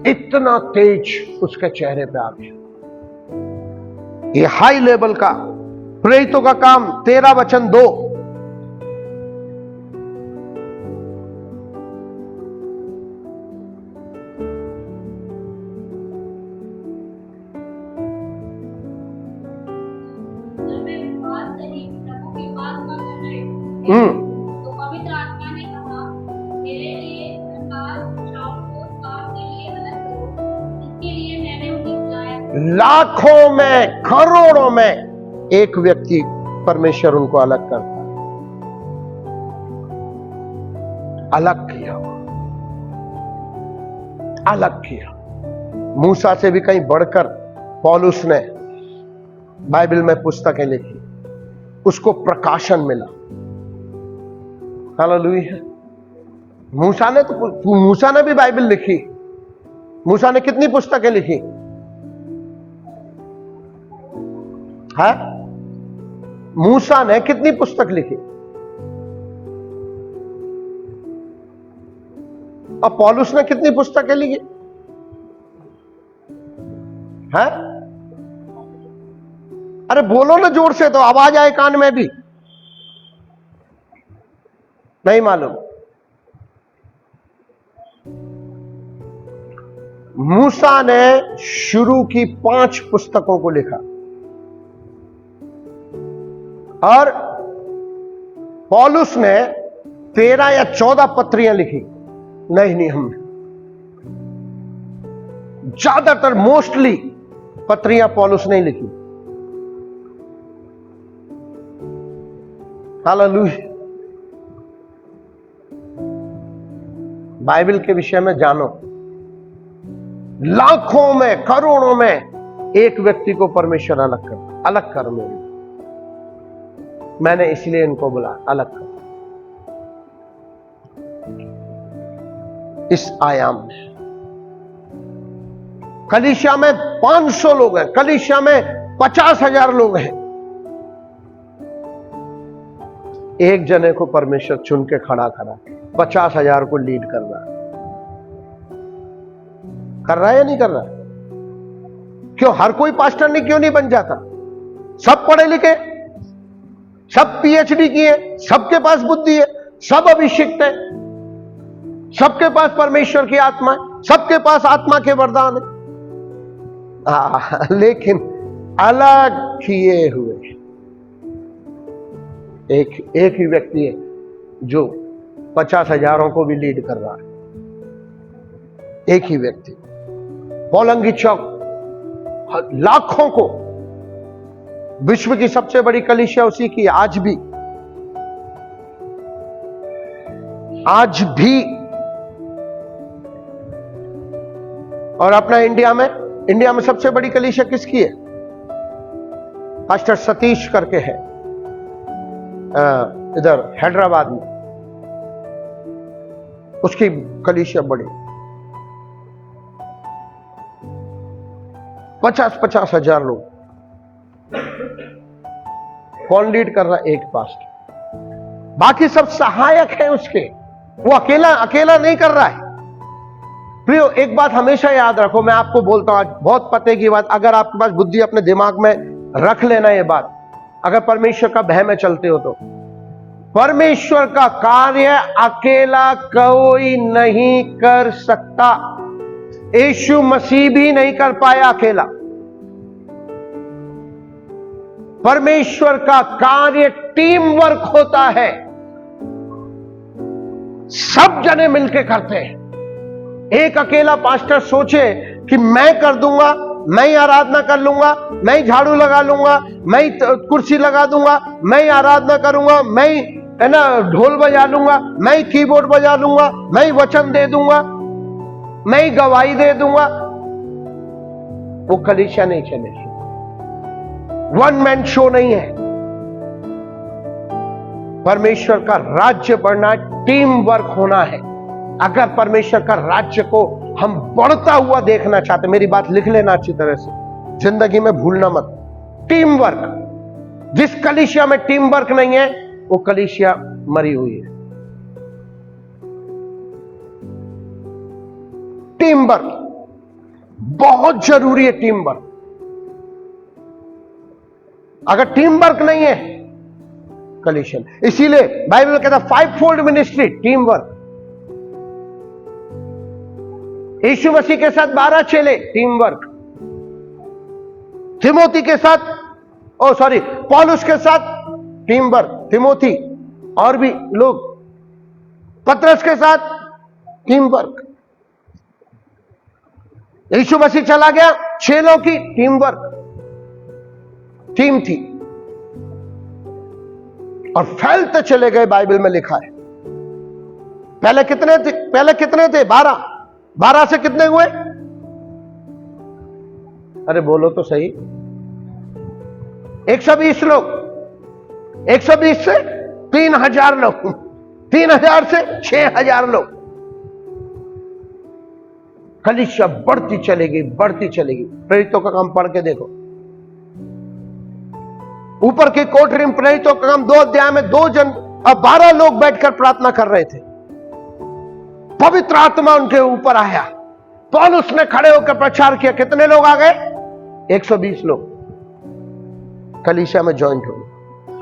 इतना तेज उसके चेहरे पे आ गया। ये हाई लेवल का प्रेरितों का काम। 13 वचन 2। तो पवित्र आत्मा ने कहा, मेरे लिए शाऊल को काम के लिए अलग करो, इसके लिए मैंने उन्हें बुलाया। लाखों में, करोड़ों में एक व्यक्ति परमेश्वर उनको अलग करता है। अलग किया, अलग किया। मूसा से भी कहीं बढ़कर पौलुस ने बाइबल में पुस्तकें लिखी, उसको प्रकाशन मिला। हालेलुया। मूसा ने भी बाइबल लिखी। मूसा ने कितनी पुस्तकें लिखी है? मूसा ने कितनी पुस्तक लिखी? और पौलुस ने कितनी पुस्तकें लिखी है? अरे बोलो ना जोर से, तो आवाज आए कान में भी। नहीं मालूम? मूसा ने शुरू की 5 पुस्तकों को लिखा और पौलुस ने 13 या 14 पत्रियां लिखी नए नियम में। ज्यादातर मोस्टली पत्रियां पौलुस ने लिखी। हालेलुया। बाइबल के विषय में जानो। लाखों में, करोड़ों में एक व्यक्ति को परमेश्वर अलग कर मैंने इसलिए इनको बोला अलग कर। इस आयाम में कलीसिया में 500 लोग हैं, कलीसिया में 50,000 लोग हैं। एक जने को परमेश्वर चुन के खड़ा 50,000 को लीड कर रहा है या नहीं कर रहा? क्यों हर कोई पास्टर नहीं क्यों नहीं बन जाता? सब पढ़े लिखे, सब पीएचडी किए, सबके पास बुद्धि है, सब अभिषिक्त है, सबके पास परमेश्वर की आत्मा है, सबके पास आत्मा के वरदान है। लेकिन अलग किए हुए एक ही व्यक्ति है जो 50,000 को भी लीड कर रहा है। एक ही व्यक्ति। पौलंगी चौक लाखों को, विश्व की सबसे बड़ी कलीसिया उसी की आज भी और अपना इंडिया में सबसे बड़ी कलीसिया किसकी है? पास्टर सतीश करके है इधर हैदराबाद में, उसकी कलीसिया बड़ी। 50,000 लोग। कौन लीड कर रहा है? एक पास्टर। बाकी सब सहायक हैं उसके, वो अकेला नहीं कर रहा है। प्रियो, एक बात हमेशा याद रखो, मैं आपको बोलता हूं आज बहुत पते की बात, अगर आपके पास बुद्धि अपने दिमाग में रख लेना ये बात, अगर परमेश्वर का भय में चलते हो तो परमेश्वर का कार्य अकेला कोई नहीं कर सकता। यीशु मसीह भी नहीं कर पाया अकेला। परमेश्वर का कार्य टीम वर्क होता है, सब जने मिलके करते हैं। एक अकेला पास्टर सोचे कि मैं कर दूंगा, मैं ही आराधना कर लूंगा, मैं ही झाड़ू लगा लूंगा, मैं ही कुर्सी लगा दूंगा, मैं ही आराधना करूंगा, मैं ही है ना ढोल बजा लूंगा, मैं ही कीबोर्ड बजा लूंगा, मैं ही वचन दे दूंगा, मैं ही गवाही दे दूंगा, वो कलीसिया नहीं चलेगी। वन मैन शो नहीं है। परमेश्वर का राज्य बढ़ना, टीम वर्क होना है। अगर परमेश्वर का राज्य को हम बढ़ता हुआ देखना चाहते, मेरी बात लिख लेना अच्छी तरह से, जिंदगी में भूलना मत। Team work. जिस कलीसिया में टीम वर्क नहीं है वो कलीसिया मरी हुई है। टीम वर्क बहुत जरूरी है। टीम वर्क, अगर टीम वर्क नहीं है कलीसिया, इसीलिए बाइबल कहता है 5-fold मिनिस्ट्री, टीम वर्क। यीशु मसीह के साथ 12 चेले, टीम वर्क। तिमोथी के साथ पौलुस के साथ टीम वर्क, तिमोथी और भी लोग, पतरस के साथ टीम वर्क। यीशु मसीह चला गया, चेलों की टीम वर्क, टीम थी और फैलते चले गए। बाइबल में लिखा है पहले कितने थे? पहले कितने थे? 12। 12 से कितने हुए? अरे बोलो तो सही। 120 लोग। 120 से 3000 लोग, 3000 से 6000 लोग। कलीसिया बढ़ती चलेगी, बढ़ती चलेगी। प्रेरितों का काम पढ़ के देखो, ऊपर की कोठरी में प्रेरितों का काम 2 अध्याय में 2 जन और 12 लोग बैठकर प्रार्थना कर रहे थे। पवित्र आत्मा उनके ऊपर आया, पौलुस ने खड़े होकर प्रचार किया। कितने लोग आ गए? 120 लोग कलीसिया में ज्वाइंट हो गए।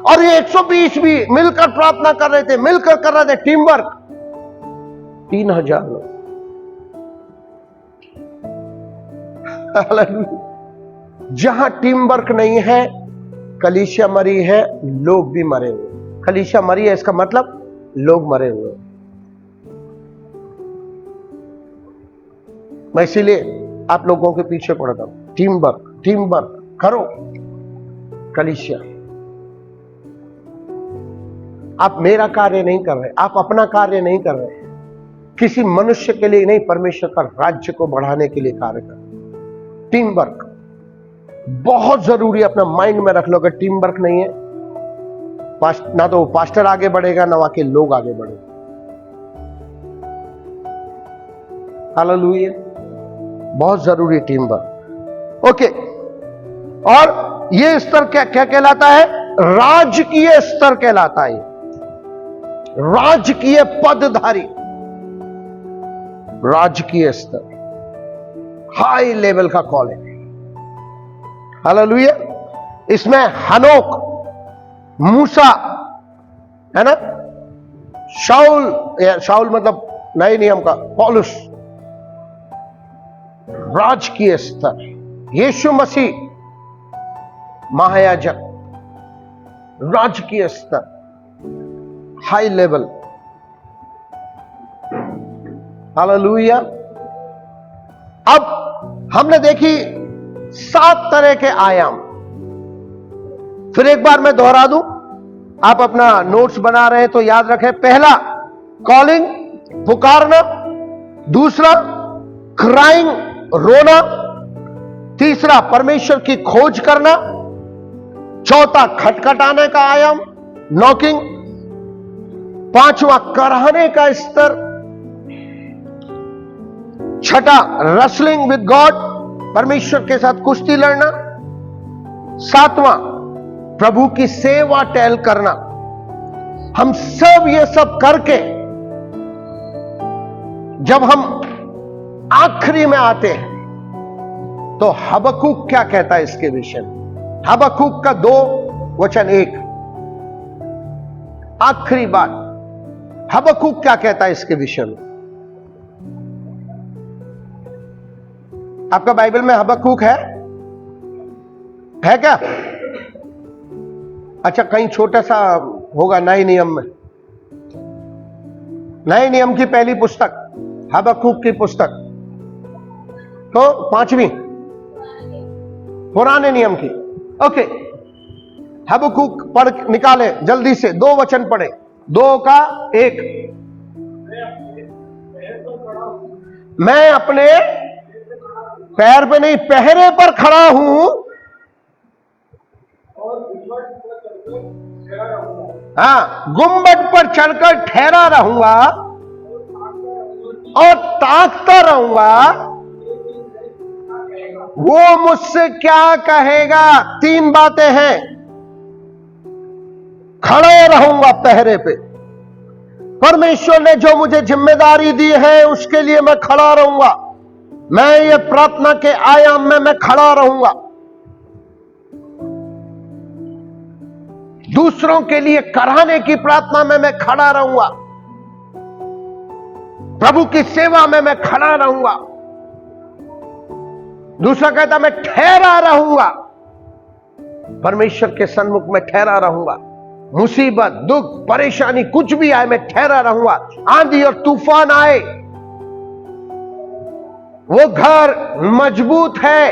और ये 120 भी मिलकर प्रार्थना कर रहे थे, मिलकर कर रहे थे, टीम वर्क। 3000 लोग। जहां टीम वर्क नहीं है, कलीसिया मरी है, लोग भी मरे हुए। कलीसिया मरी है इसका मतलब लोग मरे हुए। मैं इसीलिए आप लोगों के पीछे पड़ता हूं। टीम वर्क करो कलीसिया। आप मेरा कार्य नहीं कर रहे, आप अपना कार्य नहीं कर रहे, किसी मनुष्य के लिए नहीं, परमेश्वर का राज्य को बढ़ाने के लिए कार्य कर। टीम वर्क बहुत जरूरी है, अपना माइंड में रख लो। अगर टीम वर्क नहीं है, ना तो पास्टर आगे बढ़ेगा, ना वहां के लोग आगे बढ़ेंगे। हालेलुया। बहुत जरूरी टीम वर्क। ओके, और ये स्तर क्या क्या कहलाता है? राजकीय स्तर कहलाता है। राजकीय पदधारी, राजकीय स्तर, हाई लेवल का कॉल है। हालेलुया। इसमें हनोक, मूसा, है ना, शाऊल मतलब नए नियम का, पौलुस, राजकीय स्तर, यीशु मसीह महायाजक, राजकीय स्तर, हाई लेवल। हालेलुया। अब हमने देखी 7 तरह के आयाम। फिर एक बार मैं दोहरा दूं, आप अपना नोट्स बना रहे हैं तो याद रखें। पहला कॉलिंग, पुकारना। दूसरा क्राइंग, रोना। तीसरा परमेश्वर की खोज करना। चौथा खटखटाने का आयाम, नॉकिंग। पांचवा कराहने का स्तर। छठा रेसलिंग विद गॉड, परमेश्वर के साथ कुश्ती लड़ना। सातवां प्रभु की सेवा टहल करना। हम सब ये सब करके जब हम आखिरी में आते हैं तो हबक्कूक क्या कहता है इसके विषय में? हबक्कूक का 2:1 आखिरी बात। हबक्कूक क्या कहता है इसके विषय में? आपका बाइबल में हबक्कूक है क्या? अच्छा, कहीं छोटा सा होगा नए नियम में। नए नियम की पहली पुस्तक हबक्कूक की पुस्तक, तो 5वीं पुराने नियम की। ओके, हबक्कूक पढ़ निकाले जल्दी से। 2 वचन पढ़े, 2 का 1। मैं अपने पैर पे नहीं, पहरे पर खड़ा हूं। हाँ, गुम्बद पर चढ़कर ठहरा रहूंगा और ताकता रहूंगा वो मुझसे क्या कहेगा। 3 बातें हैं। खड़े रहूंगा पहरे पे, परमेश्वर ने जो मुझे जिम्मेदारी दी है उसके लिए मैं खड़ा रहूंगा। मैं ये प्रार्थना के आयाम में मैं खड़ा रहूंगा। दूसरों के लिए कराने की प्रार्थना में मैं खड़ा रहूंगा। प्रभु की सेवा में मैं खड़ा रहूंगा। दूसरा कहता मैं ठहरा रहूंगा, परमेश्वर के सन्मुख में ठहरा रहूंगा। मुसीबत, दुख, परेशानी कुछ भी आए, मैं ठहरा रहूंगा। आंधी और तूफान आए, वो घर मजबूत है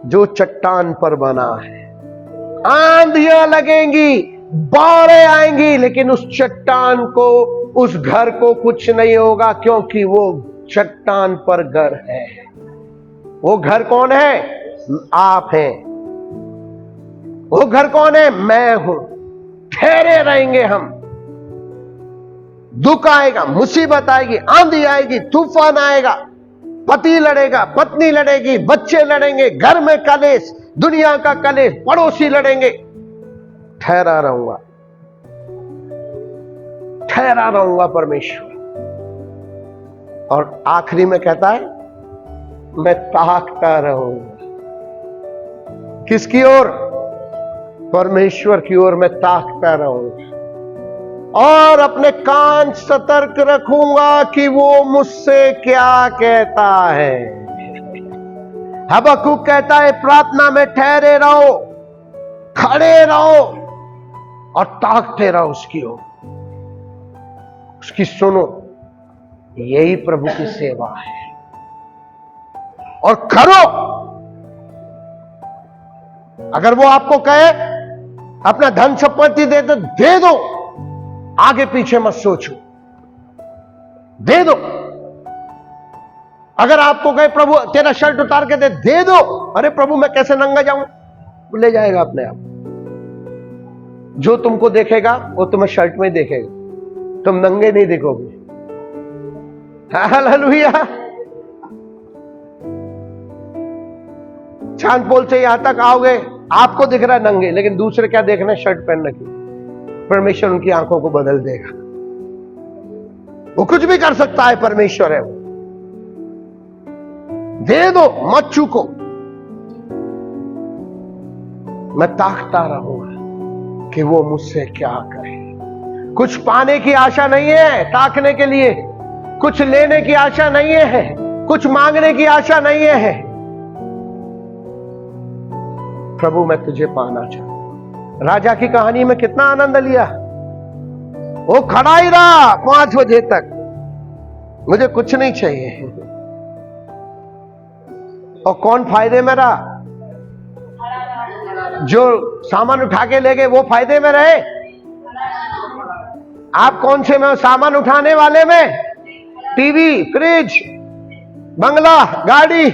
जो चट्टान पर बना है। आंधियां लगेंगी, बाढ़ें आएंगी, लेकिन उस चट्टान को उस घर को कुछ नहीं होगा, क्योंकि वो चट्टान पर घर है। वो घर कौन है? आप हैं। वो घर कौन है? मैं हूं। ठहरे रहेंगे हम। दुख आएगा, मुसीबत आएगी, आंधी आएगी, तूफान आएगा, पति लड़ेगा, पत्नी लड़ेगी, बच्चे लड़ेंगे, घर में कलेश, दुनिया का कलेश, पड़ोसी लड़ेंगे, ठहरा रहूंगा, ठहरा रहूंगा परमेश्वर। और आखिरी में कहता है, मैं ताकता रहूंगा। किसकी ओर? परमेश्वर की ओर मैं ताकता रहूंगा और अपने कान सतर्क रखूंगा कि वो मुझसे क्या कहता है। हबक्कुक कहता है, प्रार्थना में ठहरे रहो, खड़े रहो और ताकते रहो उसकी ओर, उसकी सुनो। यही प्रभु की सेवा है। और करो। अगर वो आपको कहे अपना धन संपत्ति दे तो दे दो, आगे पीछे मत सोचो, दे दो। अगर आपको कहे प्रभु तेरा शर्ट उतार के दे दो, अरे प्रभु मैं कैसे नंगा जाऊं, वो ले जाएगा अपने आप। जो तुमको देखेगा वो तुम्हें शर्ट में देखेगा, तुम नंगे नहीं दिखोगे। हालेलुया। चांद पोल से यहां तक आओगे, आपको दिख रहा है नंगे, लेकिन दूसरे क्या देख रहे हैं? शर्ट पहन रखी। परमेश्वर उनकी आंखों को बदल देगा। वो कुछ भी कर सकता है, परमेश्वर है वो। दे दो, मत चूको। मैं ताकता रहूंगा कि वो मुझसे क्या करे। कुछ पाने की आशा नहीं है ताकने के लिए, कुछ लेने की आशा नहीं है, कुछ मांगने की आशा नहीं है। प्रभु मैं तुझे पाना चाहता हूं। राजा की कहानी में कितना आनंद लिया। वो खड़ा ही रहा 5 बजे तक, मुझे कुछ नहीं चाहिए। और कौन फायदे में रहा? जो सामान उठा के ले गए वो फायदे में रहे। आप कौन से में? सामान उठाने वाले में? टीवी, फ्रिज, बंगला, गाड़ी,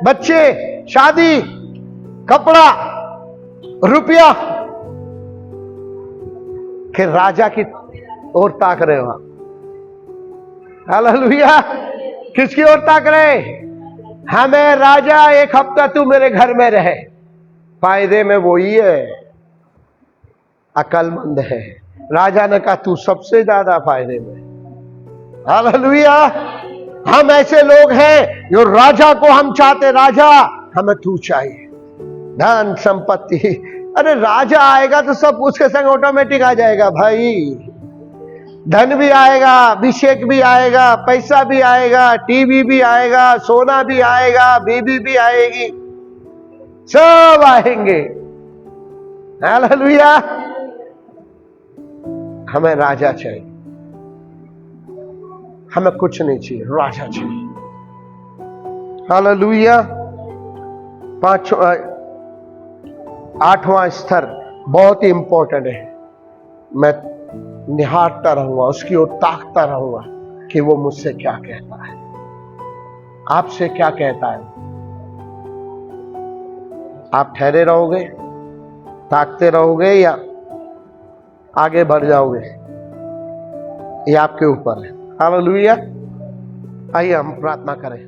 बच्चे, शादी, कपड़ा, रुपया, कि राजा की ओर ताक रहे हो? हालेलुया। किसकी ओर ताक रहे? हमें राजा, एक हफ्ता तू मेरे घर में रहे। फायदे में वही है, अकलमंद है। राजा ने कहा तू सबसे ज्यादा फायदे में। हालेलुया। हम ऐसे लोग हैं जो राजा को हम चाहते, राजा हमें तू चाहिए, धन संपत्ति। अरे राजा आएगा तो सब उसके संग ऑटोमेटिक आ जाएगा भाई। धन भी आएगा, अभिषेक भी आएगा, पैसा भी आएगा, टीवी भी आएगा, सोना भी आएगा, बीबी भी आएगी, सब आएंगे। हालेलुया। हमें राजा चाहिए, हमें कुछ नहीं चाहिए, राजा चाहिए। हालेलुया। 8वां स्तर बहुत ही इंपॉर्टेंट है। मैं निहारता रहूंगा, उसकी ओर ताकता रहूंगा कि वो मुझसे क्या कहता है, आपसे क्या कहता है। आप ठहरे रहोगे, ताकते रहोगे, या आगे बढ़ जाओगे, ये आपके ऊपर है। हालेलुया। आइए हम प्रार्थना करें।